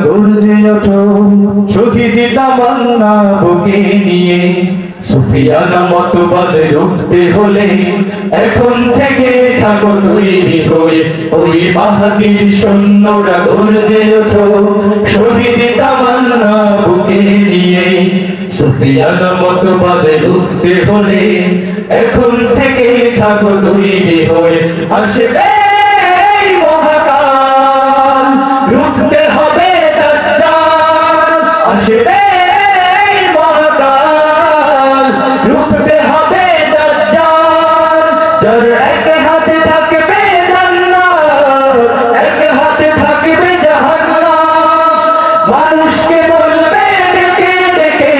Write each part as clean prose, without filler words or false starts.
গর্জে ওঠো শহীদ তামান্না বুকে নিয়ে সুফিয়ান মতবাদ রুখতে হলে এখন থেকে থাকো তৈরি হয়ে ওই মাহদীর সৈন্যরা গর্জে ওঠো শহীদ তামান্না বুকে নিয়ে সুফিয়ান মতবাদ রুখতে হলে এখন থেকে থাকো তৈরি হয়ে আসবে রুখতে হবে দাজ্জাল আসবে মহাকাল রুখতে হবে দাজ্জাল যার এক হাতে থাকবে জান্নাত এক হাতে থাকবে জাহান্নাম মানুষকে বলবে ডেকে ডেকে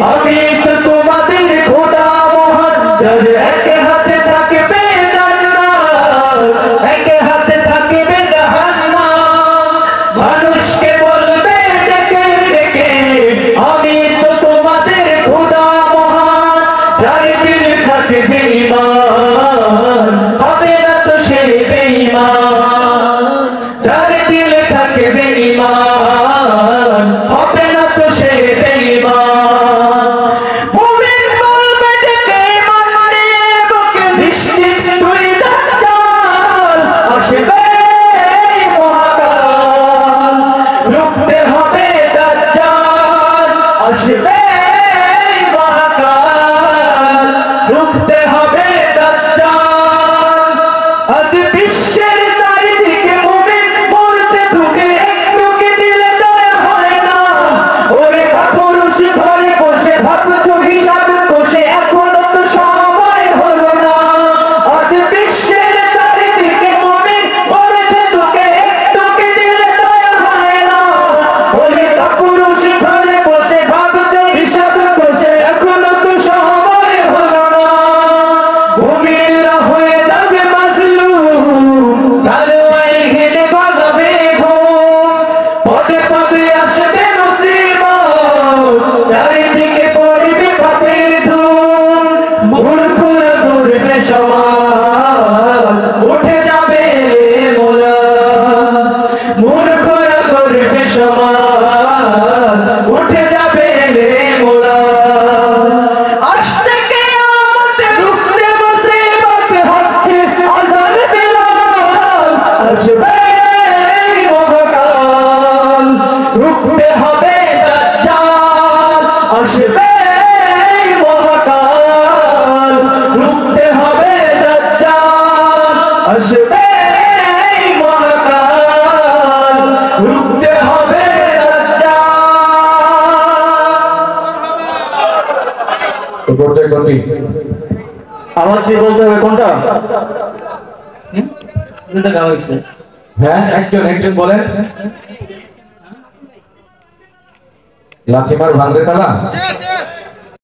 আমি তো তোমাদের খোদা মহান যার এক হাতে থাকবে জান্নাত এক হাতে থাকবে মানুষকে বলবে ডেকে ডেকে আমি তো তোমাদের খোদা মহান যার দিল থাকবে ঈমান হবে না তো সে বেঈমান যার দিল থাকবে ঈমান হবে না তো সে বেঈমান মুমিন বলবে ডেকে মানে বুকে নিশ্চিত তুই দাজ্জাল আসবে রুখতে হবে দাজ্জাল আসবে মহাকাল রুখতে হবে দাজ্জাল আজ বিশ্বের চারিদিকে মুমিন মরছে ধুকে একটু কি দিলে দয়া হয় না ওরে কাপুরুষ ঘরে বসে ভাবছো হিসাব কষে এখনো তো সময় হলো না আজ বিশ্বের চারিদিকে মুমিন মরছে ধুকে একটু কি দিলে দয়া হয় না ওরে কাপুরুষ ঘরে বসে ভাবছো হিসাব কষে এখনো তো সময় হলো না ভূমিরা হয়ে যাবে মাজলুম তালওয়ায় হেলে বাজাবে ঘুম পদে পদে আসবে মুসিবত চারিদিকে পড়বে পাপের ধুম মূর্খরা করবে সমাজ উঠে যাবে মোলা মূর্খরা করবে সমাজ উঠে যাবে রে মোলা আসতে কিয়ামত রুখতে মুসিবত হচ্ছে আযান বিলাল আসবে মহাকাল রুখতে হবে দাজ্জাল আসবে মহাকাল রুখতে হবে দাজ্জাল আসবে মহাকাল রুখতে হবে দাজ্জাল আওয়াজ দিয়ে বলতে হবে কোনটা দুটো গাওয়া হয়েছে হ্যাঁ একজন একজন বলেন লাথিমার ভাঙতে তালা